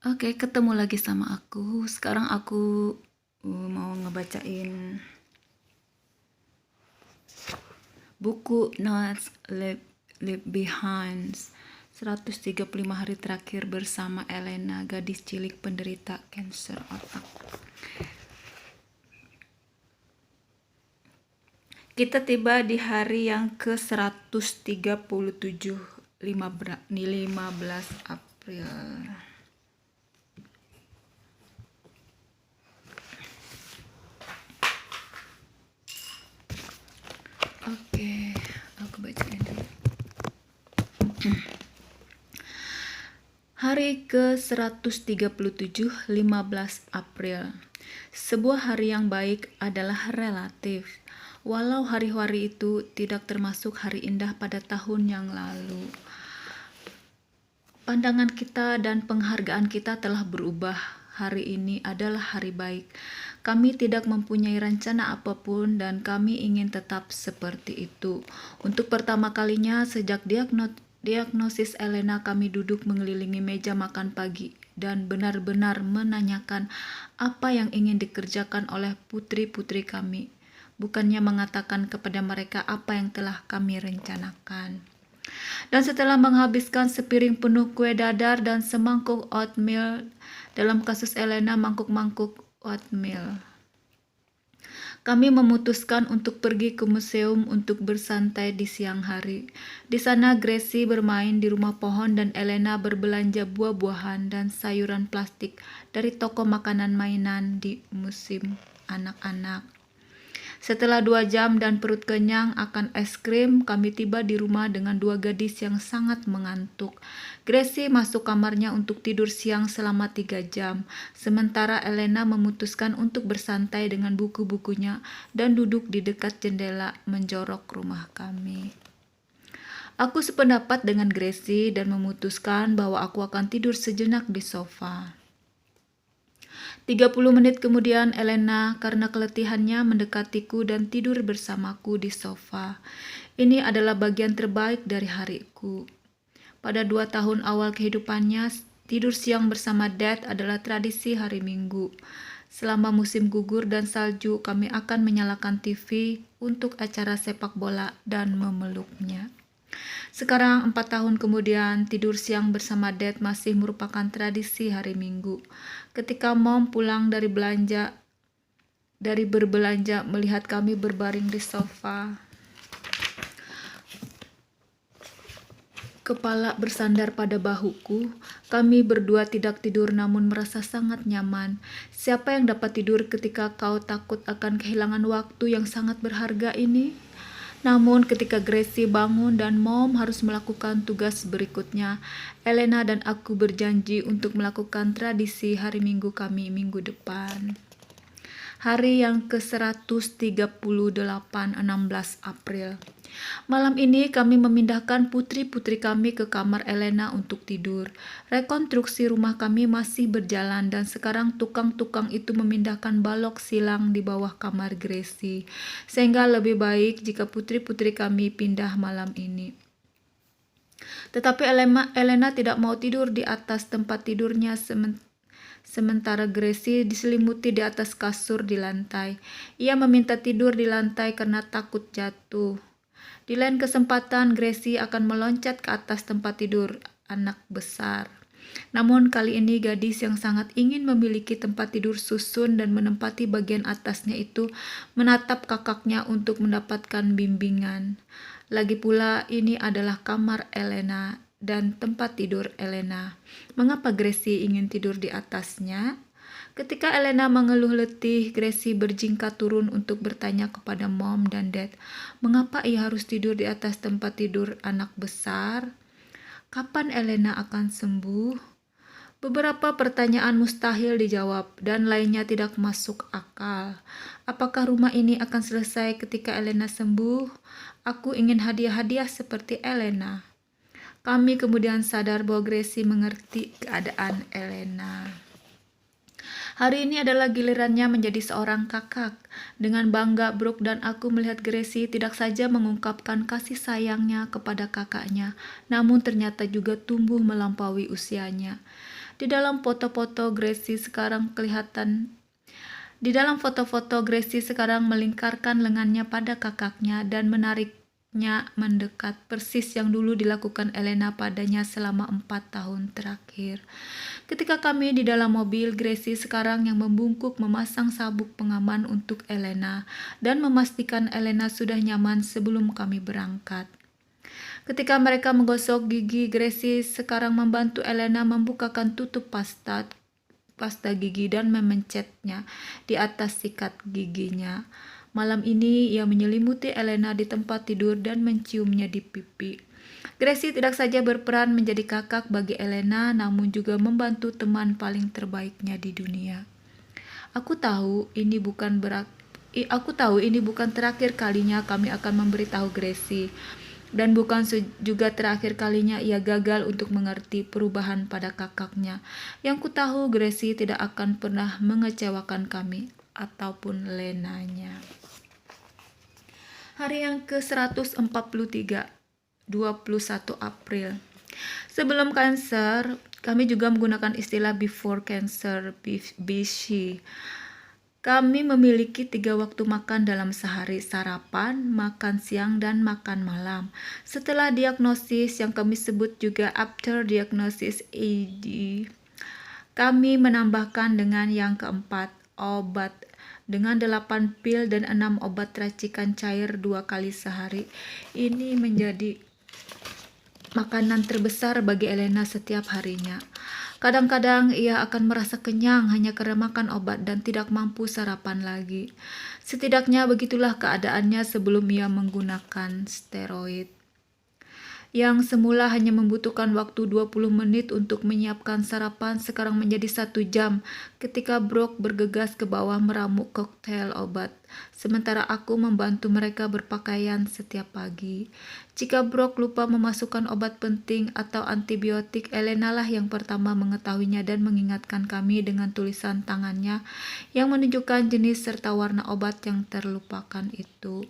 Oke, ketemu lagi sama aku. Sekarang aku mau ngebacain buku Notes Leave Behind 135 hari terakhir bersama Elena, gadis cilik penderita kanker otak. Kita tiba di hari yang ke-137, 15 April. Oke, aku bacain dulu. Hari ke-137, 15 April. Sebuah hari yang baik adalah relatif. Walau hari-hari itu tidak termasuk hari indah pada tahun yang lalu. Pandangan kita dan penghargaan kita telah berubah. Hari ini adalah hari baik. Kami tidak mempunyai rencana apapun dan kami ingin tetap seperti itu. Untuk pertama kalinya sejak diagnosis Elena, kami duduk mengelilingi meja makan pagi dan benar-benar menanyakan apa yang ingin dikerjakan oleh putri-putri kami, bukannya mengatakan kepada mereka apa yang telah kami rencanakan. Dan setelah menghabiskan sepiring penuh kue dadar dan semangkuk oatmeal, dalam kasus Elena mangkuk-mangkuk oatmeal, kami memutuskan untuk pergi ke museum untuk bersantai di siang hari. Di sana Gracie bermain di rumah pohon dan Elena berbelanja buah-buahan dan sayuran plastik dari toko makanan mainan di musim anak-anak. Setelah 2 jam dan perut kenyang akan es krim, kami tiba di rumah dengan 2 gadis yang sangat mengantuk. Gracie masuk kamarnya untuk tidur siang selama 3 jam, sementara Elena memutuskan untuk bersantai dengan buku-bukunya dan duduk di dekat jendela menjorok rumah kami. Aku sependapat dengan Gracie dan memutuskan bahwa aku akan tidur sejenak di sofa. 30 menit kemudian Elena karena keletihannya mendekatiku dan tidur bersamaku di sofa. Ini adalah bagian terbaik dari hariku. Pada 2 tahun awal kehidupannya, tidur siang bersama Dad adalah tradisi hari Minggu. Selama musim gugur dan salju, kami akan menyalakan TV untuk acara sepak bola dan memeluknya. Sekarang 4 tahun kemudian, tidur siang bersama Dad masih merupakan tradisi hari Minggu. Ketika Mom pulang dari berbelanja melihat kami berbaring di sofa, kepala bersandar pada bahuku, kami berdua tidak tidur namun merasa sangat nyaman. Siapa yang dapat tidur ketika kau takut akan kehilangan waktu yang sangat berharga ini? Namun ketika Gracie bangun dan Mom harus melakukan tugas berikutnya, Elena dan aku berjanji untuk melakukan tradisi hari Minggu kami minggu depan. Hari yang ke-138, 16 April. Malam ini kami memindahkan putri-putri kami ke kamar Elena untuk tidur. Rekonstruksi rumah kami masih berjalan dan sekarang tukang-tukang itu memindahkan balok silang di bawah kamar Gracie. Sehingga lebih baik jika putri-putri kami pindah malam ini. Tetapi Elena tidak mau tidur di atas tempat tidurnya sementara Gracie diselimuti di atas kasur di lantai. Ia meminta tidur di lantai karena takut jatuh. Di lain kesempatan, Gracie akan meloncat ke atas tempat tidur anak besar. Namun kali ini gadis yang sangat ingin memiliki tempat tidur susun dan menempati bagian atasnya itu menatap kakaknya untuk mendapatkan bimbingan. Lagi pula ini adalah kamar Elena dan tempat tidur Elena. Mengapa Gracie ingin tidur di atasnya? Ketika Elena mengeluh letih, Gracie berjingkat turun untuk bertanya kepada Mom dan Dad, mengapa ia harus tidur di atas tempat tidur anak besar? Kapan Elena akan sembuh? Beberapa pertanyaan mustahil dijawab dan lainnya tidak masuk akal. Apakah rumah ini akan selesai ketika Elena sembuh? Aku ingin hadiah-hadiah seperti Elena. Kami kemudian sadar bahwa Gracie mengerti keadaan Elena. Hari ini adalah gilirannya menjadi seorang kakak. Dengan bangga, Brooke dan aku melihat Gracie tidak saja mengungkapkan kasih sayangnya kepada kakaknya, namun ternyata juga tumbuh melampaui usianya. Di dalam foto-foto Gracie sekarang kelihatan Di dalam foto-foto, Gracie sekarang melingkarkan lengannya pada kakaknya dan menariknya mendekat, persis yang dulu dilakukan Elena padanya selama 4 tahun terakhir. Ketika kami di dalam mobil, Gracie sekarang yang membungkuk memasang sabuk pengaman untuk Elena dan memastikan Elena sudah nyaman sebelum kami berangkat. Ketika mereka menggosok gigi, Gracie sekarang membantu Elena membukakan tutup pasta gigi dan memencetnya di atas sikat giginya. Malam ini ia menyelimuti Elena di tempat tidur dan menciumnya di pipi. Gracie tidak saja berperan menjadi kakak bagi Elena, namun juga membantu teman paling terbaiknya di dunia. Aku tahu ini bukan terakhir kalinya kami akan memberitahu Gracie. Dan bukan juga terakhir kalinya ia gagal untuk mengerti perubahan pada kakaknya. Yang ku tahu Gracie tidak akan pernah mengecewakan kami ataupun Lenanya. Hari yang ke-143, 21 April. Sebelum cancer, kami juga menggunakan istilah before cancer, BC. Kami memiliki 3 waktu makan dalam sehari, sarapan, makan siang, dan makan malam. Setelah diagnosis yang kami sebut juga after diagnosis AD, kami menambahkan dengan yang keempat, obat dengan 8 pil dan 6 obat racikan cair 2 kali sehari. Ini menjadi makanan terbesar bagi Elena setiap harinya. Kadang-kadang ia akan merasa kenyang hanya karena makan obat dan tidak mampu sarapan lagi. Setidaknya begitulah keadaannya sebelum ia menggunakan steroid. Yang semula hanya membutuhkan waktu 20 menit untuk menyiapkan sarapan sekarang menjadi 1 jam ketika Brooke bergegas ke bawah meramu koktail obat, sementara aku membantu mereka berpakaian setiap pagi. Jika Brooke lupa memasukkan obat penting atau antibiotik, Elena lah yang pertama mengetahuinya dan mengingatkan kami dengan tulisan tangannya yang menunjukkan jenis serta warna obat yang terlupakan itu.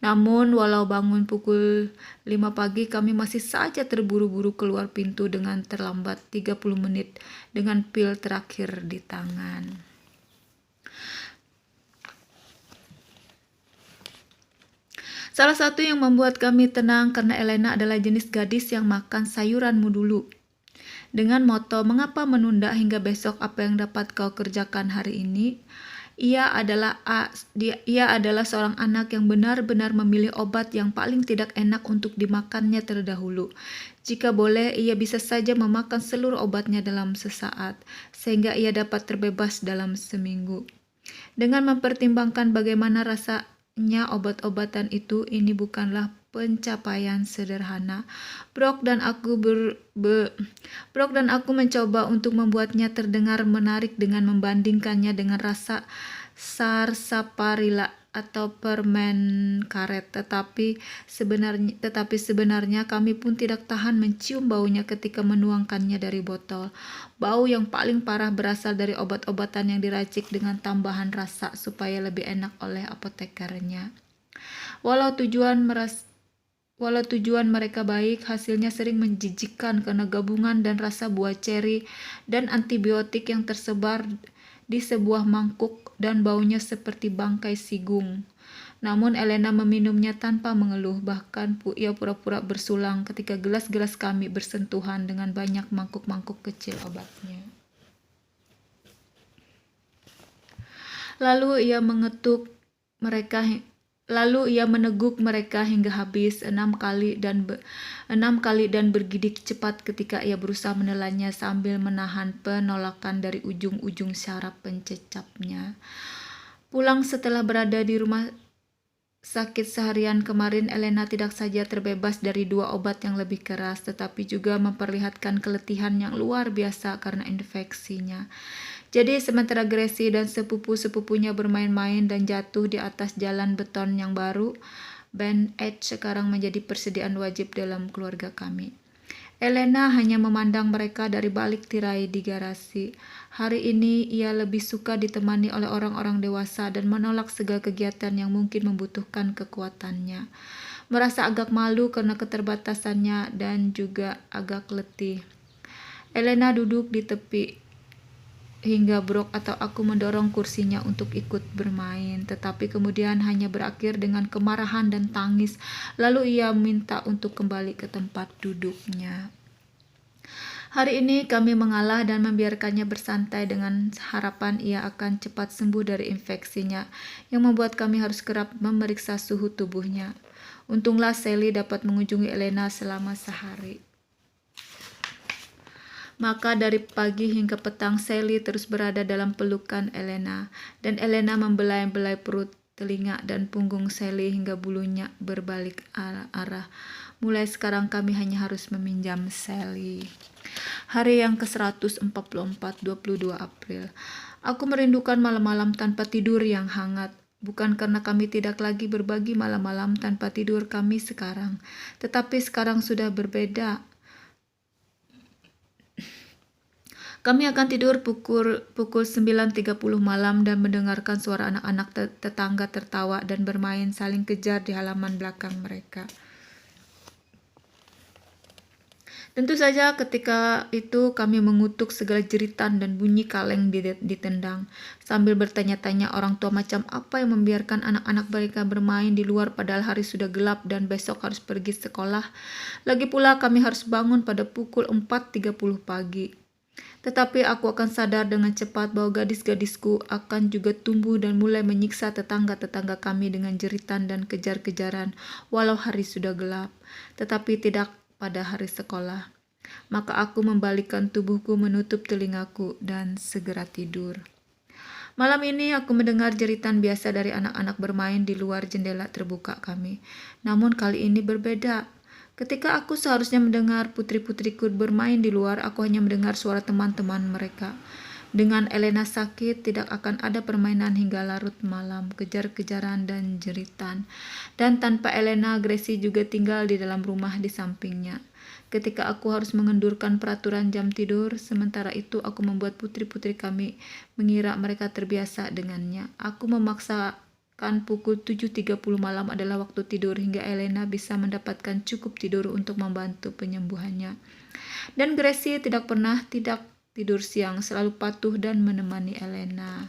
Namun, walau bangun pukul 5 pagi, kami masih saja terburu-buru keluar pintu dengan terlambat 30 menit dengan pil terakhir di tangan. Salah satu yang membuat kami tenang karena Elena adalah jenis gadis yang makan sayuranmu dulu. Dengan moto, mengapa menunda hingga besok apa yang dapat kau kerjakan hari ini? Ia adalah seorang anak yang benar-benar memilih obat yang paling tidak enak untuk dimakannya terdahulu. Jika boleh, ia bisa saja memakan seluruh obatnya dalam sesaat, sehingga ia dapat terbebas dalam seminggu. Dengan mempertimbangkan bagaimana rasanya obat-obatan itu, ini bukanlah pencapaian sederhana. Brooke dan aku mencoba untuk membuatnya terdengar menarik dengan membandingkannya dengan rasa sarsaparilla atau permen karet, tetapi sebenarnya kami pun tidak tahan mencium baunya ketika menuangkannya dari botol. Bau yang paling parah berasal dari obat-obatan yang diracik dengan tambahan rasa supaya lebih enak oleh apotekernya. Walau tujuan mereka baik, hasilnya sering menjijikkan karena gabungan dan rasa buah ceri dan antibiotik yang tersebar di sebuah mangkuk dan baunya seperti bangkai sigung. Namun Elena meminumnya tanpa mengeluh, bahkan ia pura-pura bersulang ketika gelas-gelas kami bersentuhan dengan banyak mangkuk-mangkuk kecil obatnya. Lalu ia meneguk mereka hingga habis 6 kali dan bergidik cepat ketika ia berusaha menelannya sambil menahan penolakan dari ujung-ujung syaraf pencecapnya. Pulang setelah berada di rumah sakit seharian kemarin, Elena tidak saja terbebas dari 2 obat yang lebih keras, tetapi juga memperlihatkan keletihan yang luar biasa karena infeksinya. Jadi sementara Gracie dan sepupu-sepupunya bermain-main dan jatuh di atas jalan beton yang baru, Band-Aid sekarang menjadi persediaan wajib dalam keluarga kami. Elena hanya memandang mereka dari balik tirai di garasi. Hari ini ia lebih suka ditemani oleh orang-orang dewasa dan menolak segala kegiatan yang mungkin membutuhkan kekuatannya. Merasa agak malu karena keterbatasannya dan juga agak letih. Elena duduk di tepi hingga Brok atau aku mendorong kursinya untuk ikut bermain, tetapi kemudian hanya berakhir dengan kemarahan dan tangis. Lalu ia minta untuk kembali ke tempat duduknya. Hari ini kami mengalah dan membiarkannya bersantai dengan harapan ia akan cepat sembuh dari infeksinya, yang membuat kami harus kerap memeriksa suhu tubuhnya. Untunglah Sally dapat mengunjungi Elena selama sehari. Maka dari pagi hingga petang Sally terus berada dalam pelukan Elena, dan Elena membelai-belai perut, telinga, dan punggung Sally hingga bulunya berbalik arah. Mulai sekarang kami hanya harus meminjam Sally. Hari yang ke-144, 22 April. Aku merindukan malam-malam tanpa tidur yang hangat. Bukan karena kami tidak lagi berbagi malam-malam tanpa tidur kami sekarang, tetapi sekarang sudah berbeda. Kami akan tidur pukul 9.30 malam dan mendengarkan suara anak-anak tetangga tertawa dan bermain saling kejar di halaman belakang mereka. Tentu saja ketika itu kami mengutuk segala jeritan dan bunyi kaleng ditendang, sambil bertanya-tanya orang tua macam apa yang membiarkan anak-anak mereka bermain di luar padahal hari sudah gelap dan besok harus pergi sekolah. Lagi pula kami harus bangun pada pukul 4.30 pagi. Tetapi aku akan sadar dengan cepat bahwa gadis-gadisku akan juga tumbuh dan mulai menyiksa tetangga-tetangga kami dengan jeritan dan kejar-kejaran walau hari sudah gelap, tetapi tidak pada hari sekolah. Maka aku membalikkan tubuhku, menutup telingaku, dan segera tidur. Malam ini aku mendengar jeritan biasa dari anak-anak bermain di luar jendela terbuka kami. Namun kali ini berbeda. Ketika aku seharusnya mendengar putri-putriku bermain di luar, aku hanya mendengar suara teman-teman mereka. Dengan Elena sakit, tidak akan ada permainan hingga larut malam, kejar-kejaran dan jeritan. Dan tanpa Elena, Gracie juga tinggal di dalam rumah di sampingnya. Ketika aku harus mengendurkan peraturan jam tidur, sementara itu aku membuat putri-putri kami mengira mereka terbiasa dengannya. Aku memaksakan pukul 7.30 malam adalah waktu tidur hingga Elena bisa mendapatkan cukup tidur untuk membantu penyembuhannya. Dan Gracie tidak pernah tidak tidur siang, selalu patuh dan menemani Elena.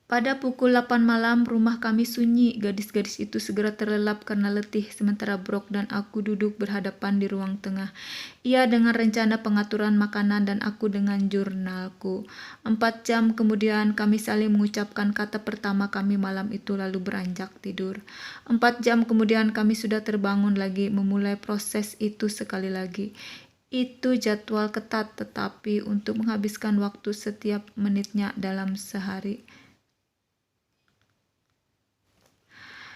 Pada pukul 8 malam, rumah kami sunyi. Gadis-gadis itu segera terlelap karena letih, sementara Brok dan aku duduk berhadapan di ruang tengah. Ia dengan rencana pengaturan makanan dan aku dengan jurnalku. 4 jam kemudian kami saling mengucapkan kata pertama kami malam itu lalu beranjak tidur. 4 jam kemudian kami sudah terbangun lagi, memulai proses itu sekali lagi. Itu jadwal ketat, tetapi untuk menghabiskan waktu setiap menitnya dalam sehari.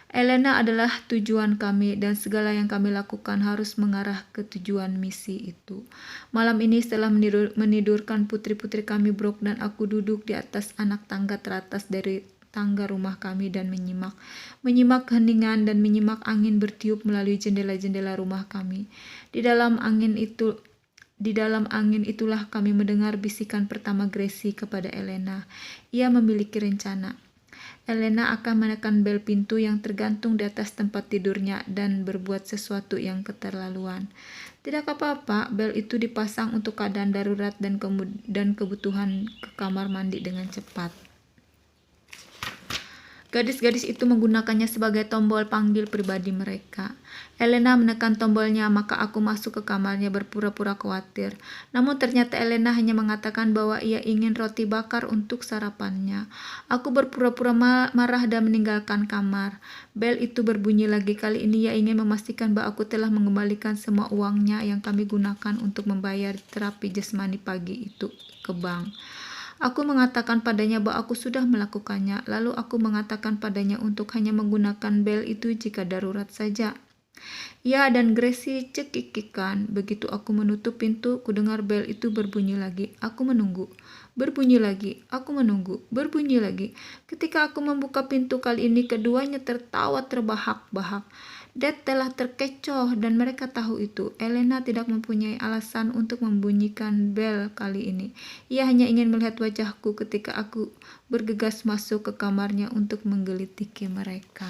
Elena adalah tujuan kami dan segala yang kami lakukan harus mengarah ke tujuan misi itu. Malam ini setelah menidurkan putri-putri kami, Brok dan aku duduk di atas anak tangga teratas dari tangga rumah kami dan menyimak heningan dan menyimak angin bertiup melalui jendela-jendela rumah kami. Di dalam angin itulah kami mendengar bisikan pertama Gracie kepada Elena. Ia memiliki rencana. Elena akan menekan bel pintu yang tergantung di atas tempat tidurnya dan berbuat sesuatu yang keterlaluan. Tidak apa-apa, bel itu dipasang untuk keadaan darurat dan kebutuhan ke kamar mandi dengan cepat. Gadis-gadis itu menggunakannya sebagai tombol panggil pribadi mereka. Elena menekan tombolnya, maka aku masuk ke kamarnya berpura-pura khawatir. Namun ternyata Elena hanya mengatakan bahwa ia ingin roti bakar untuk sarapannya. Aku berpura-pura marah dan meninggalkan kamar. Bel itu berbunyi lagi. Kali ini ia ingin memastikan bahwa aku telah mengembalikan semua uangnya yang kami gunakan untuk membayar terapi jasmani pagi itu ke bank. Aku mengatakan padanya bahwa aku sudah melakukannya, lalu aku mengatakan padanya untuk hanya menggunakan bel itu jika darurat saja. Ia dan Gracie cekikikan. Begitu aku menutup pintu, kudengar bel itu berbunyi lagi. Aku menunggu. Berbunyi lagi. Aku menunggu. Berbunyi lagi. Ketika aku membuka pintu kali ini, keduanya tertawa terbahak-bahak. Dad telah terkecoh dan mereka tahu itu. Elena tidak mempunyai alasan untuk membunyikan bel kali ini. Ia hanya ingin melihat wajahku ketika aku bergegas masuk ke kamarnya untuk menggelitiki mereka.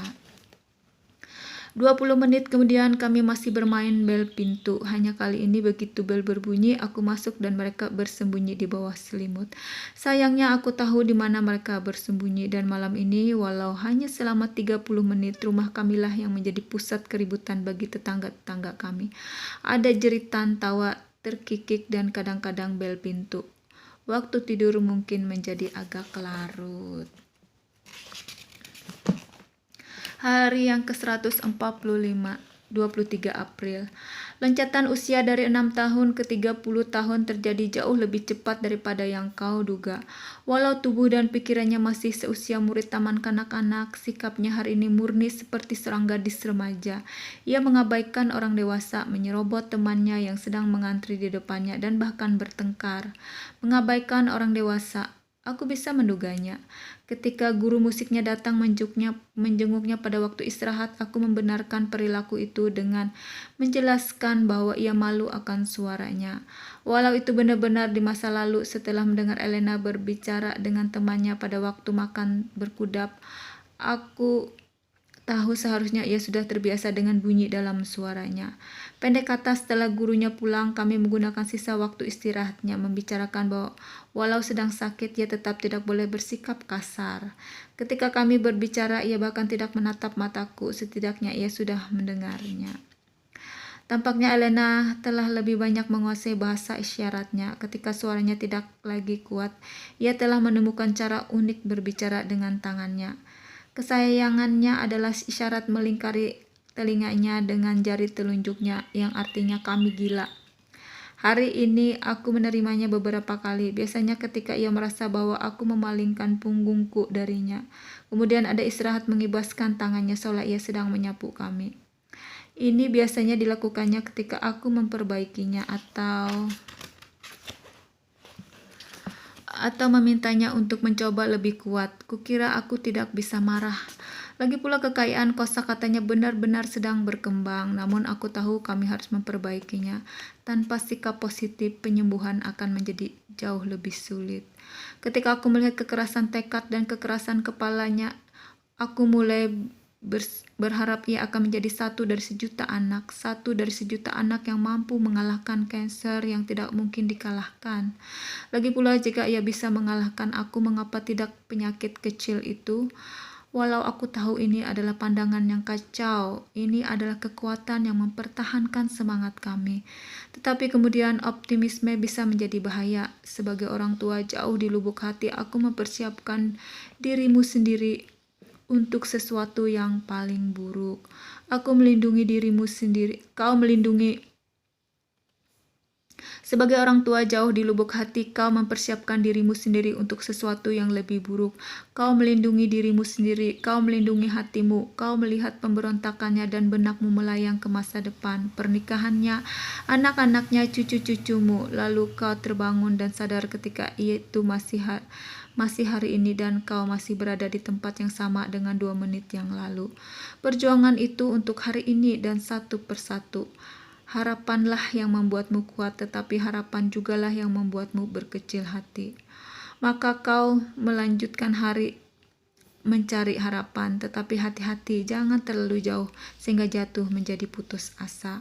20 menit kemudian kami masih bermain bel pintu. Hanya kali ini begitu bel berbunyi, aku masuk dan mereka bersembunyi di bawah selimut. Sayangnya aku tahu di mana mereka bersembunyi dan malam ini walau hanya selama 30 menit rumah kamilah yang menjadi pusat keributan bagi tetangga-tetangga kami. Ada jeritan, tawa, terkikik dan kadang-kadang bel pintu. Waktu tidur mungkin menjadi agak larut. Hari yang ke-145, 23 April. Loncatan usia dari 6 tahun ke 30 tahun terjadi jauh lebih cepat daripada yang kau duga. Walau tubuh dan pikirannya masih seusia murid taman kanak-kanak, sikapnya hari ini murni seperti seorang gadis remaja. Ia mengabaikan orang dewasa, menyerobot temannya yang sedang mengantri di depannya dan bahkan bertengkar. Mengabaikan orang dewasa. Aku bisa menduganya. Ketika guru musiknya datang menjenguknya pada waktu istirahat, aku membenarkan perilaku itu dengan menjelaskan bahwa ia malu akan suaranya. Walau itu benar-benar di masa lalu, setelah mendengar Elena berbicara dengan temannya pada waktu makan berkudap, aku tahu seharusnya ia sudah terbiasa dengan bunyi dalam suaranya. Pendek kata, setelah gurunya pulang, kami menggunakan sisa waktu istirahatnya membicarakan bahwa walau sedang sakit, ia tetap tidak boleh bersikap kasar. Ketika kami berbicara, ia bahkan tidak menatap mataku, setidaknya ia sudah mendengarnya. Tampaknya Elena telah lebih banyak menguasai bahasa isyaratnya. Ketika suaranya tidak lagi kuat, ia telah menemukan cara unik berbicara dengan tangannya. Kesayangannya adalah isyarat melingkari telinganya dengan jari telunjuknya yang artinya kami gila. Hari ini aku menerimanya beberapa kali, biasanya ketika ia merasa bahwa aku memalingkan punggungku darinya. Kemudian ada istirahat mengibaskan tangannya seolah ia sedang menyapu kami. Ini biasanya dilakukannya ketika aku memperbaikinya atau memintanya untuk mencoba lebih kuat. Kukira aku tidak bisa marah. Lagi pula kekayaan kosakatanya benar-benar sedang berkembang, namun aku tahu kami harus memperbaikinya. Tanpa sikap positif, penyembuhan akan menjadi jauh lebih sulit. Ketika aku melihat kekerasan tekad dan kekerasan kepalanya, aku mulai berharap ia akan menjadi satu dari sejuta anak yang mampu mengalahkan kanser yang tidak mungkin dikalahkan. Lagi pula jika ia bisa mengalahkan aku, mengapa tidak penyakit kecil itu? Walau aku tahu ini adalah pandangan yang kacau, ini adalah kekuatan yang mempertahankan semangat kami. Tetapi kemudian optimisme bisa menjadi bahaya. Sebagai orang tua, jauh di lubuk hati aku mempersiapkan dirimu sendiri untuk sesuatu yang paling buruk. Aku melindungi dirimu sendiri. Kau melindungi. Sebagai orang tua jauh di lubuk hati, kau mempersiapkan dirimu sendiri untuk sesuatu yang lebih buruk. Kau melindungi dirimu sendiri. Kau melindungi hatimu. Kau melihat pemberontakannya dan benakmu melayang ke masa depan, pernikahannya, anak-anaknya, cucu-cucumu. Lalu kau terbangun dan sadar ketika itu masih hari ini dan kau masih berada di tempat yang sama dengan 2 menit yang lalu. Perjuangan itu untuk hari ini dan satu persatu. Harapanlah yang membuatmu kuat, tetapi harapan jugalah yang membuatmu berkecil hati. Maka kau melanjutkan hari mencari harapan, tetapi hati-hati, jangan terlalu jauh sehingga jatuh menjadi putus asa.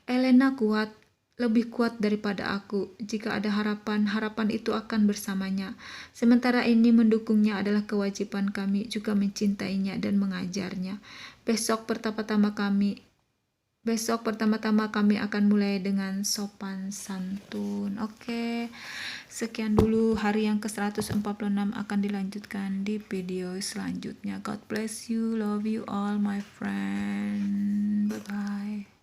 Elena kuat, lebih kuat daripada aku. Jika ada harapan, harapan itu akan bersamanya. Sementara ini mendukungnya adalah kewajiban kami, juga mencintainya dan mengajarnya. Besok pertama-tama kami akan mulai dengan sopan santun. Oke, sekian dulu hari yang ke-146, akan dilanjutkan di video selanjutnya. God bless you, love you all my friend. Bye-bye.